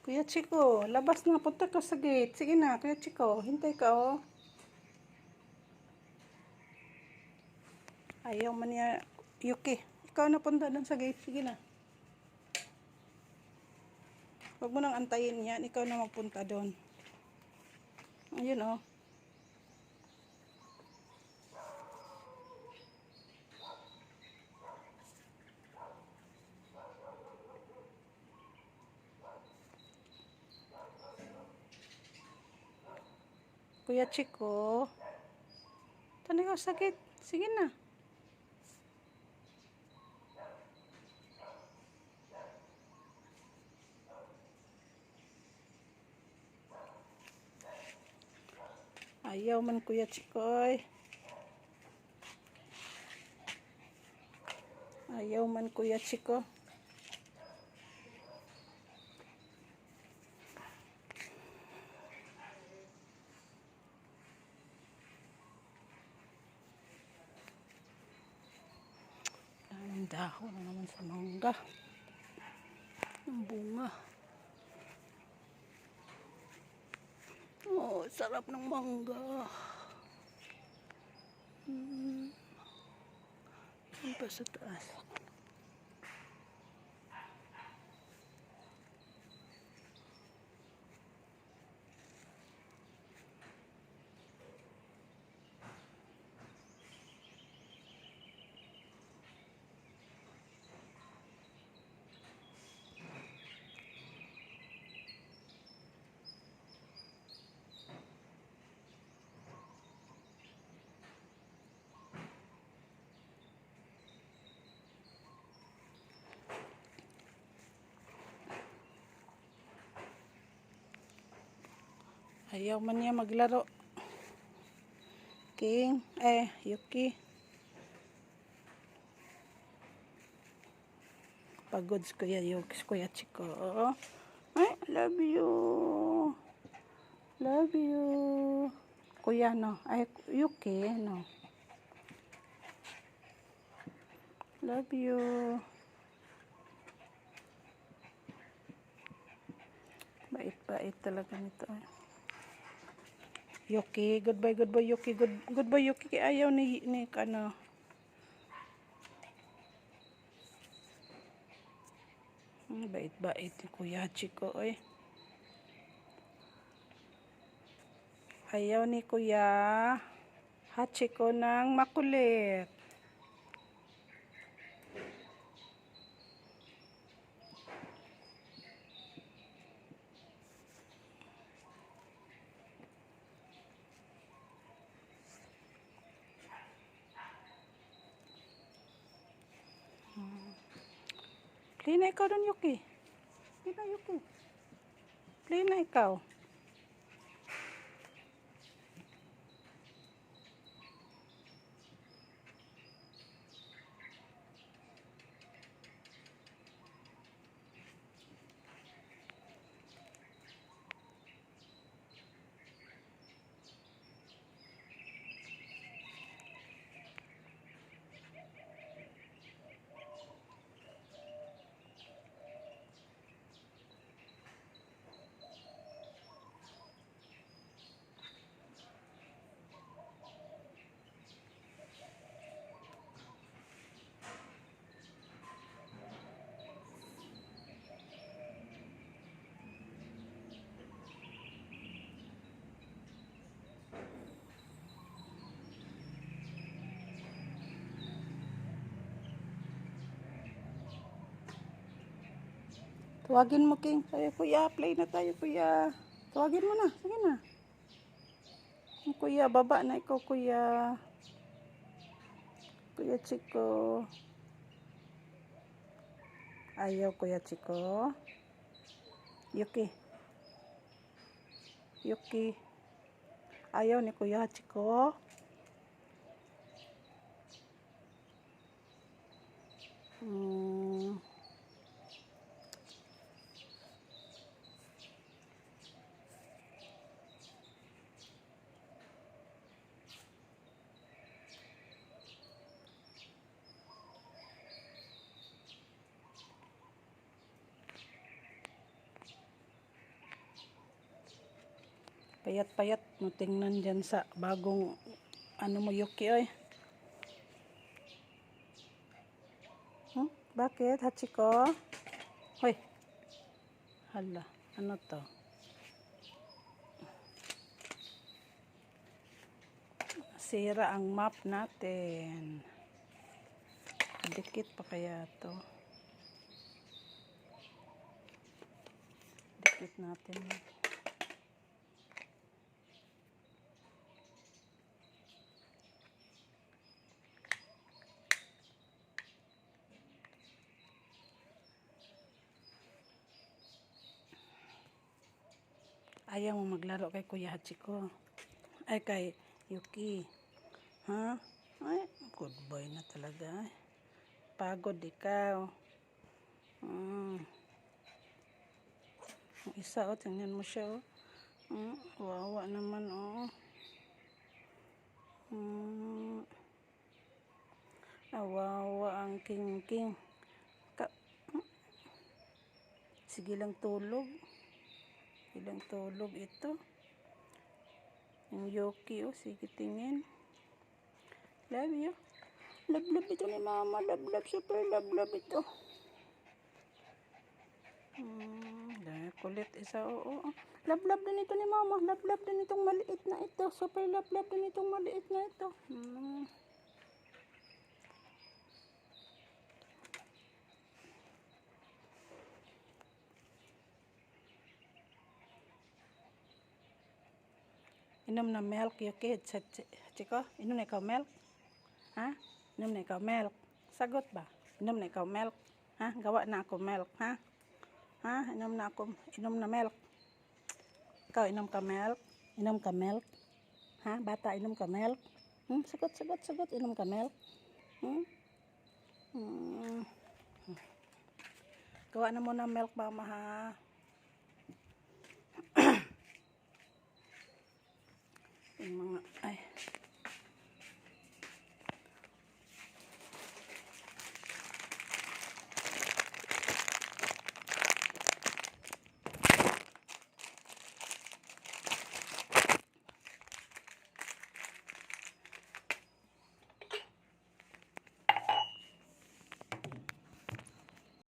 Kuya Chico, labas na. Punta ka sa gate. Sige na, Kuya Chico. Hintay ka, oh. Ayaw man niya. Yuki, ikaw na punta doon sa gate. Sige na. Huwag mo nang antayin yan. Ikaw na magpunta doon. Ayun, oh. Kuya Chico. Tanay ka sa gate. Sige na. Ayaw man Kuya Chikoy. Ayaw man Kuya Chico. Ang dahon na naman sa mangga. Ang bunga. Oh, sarap ng mangga. Yan pa sa taas. Ayaw man niya maglaro. King, Yuki. Pagod si Kuya Yuki, Kuya Chico. Ay, love you. Love you. Kuya, no? Ay, Yuki, no? Love you. Bait-bait talaga nito. Yuki, goodbye Yuki. Goodbye Yuki. Ayaw ni ano. Bait-bait ni Kuya Chico, eh. Ayaw ni Kuya Hachiko ng makulit. Play na ikaw doon, Yuki. Play na, Yuki. Play na ikaw. Tawagin mo, King. Tayo, Kuya. Play na tayo, Kuya. Tawagin mo na. Sige na. Kuya, baba na ikaw, Kuya. Kuya Chico. Ayaw, Kuya Chico. Yuki. Yuki. Ayaw ni Kuya Chico. Payat-payat mo tingnan dyan sa bagong ano mo Yuki oy. Bakit Hachiko? Hoy. Hala, ano to? Sira ang map natin. Dikit pa kaya to? Dikit natin. Ayaw mo maglaro kay Kuya Hachiko. Ay, kay Yuki. Ha? Ay, good boy na talaga. Pagod ikaw. Ang isa, oh, tingnan mo siya, oh. Wawa naman, oh. Wawa ang king-king. Sige lang tulog. Ilang tulog ito. Yung Yuki, oh, sige tingin. Love you. Love ito ni mama. Love, super love ito. Kulit isa, oo. Love din ito ni mama. Love din itong maliit na ito. Super love din itong maliit na ito. Inom na milk, Yuki. Chiko, inom na ikaw milk? Ha? Inom na ikaw milk? Sagot ba? Inom na ikaw milk? Ha? Gawa na ako milk, ha? Ha? Inom na milk. Ikaw, inom ka milk? Inom ka milk? Ha? Bata, inom ka milk? Sagot. Inom ka milk? Gawa na muna milk, mama, ha? Yung mga, ay.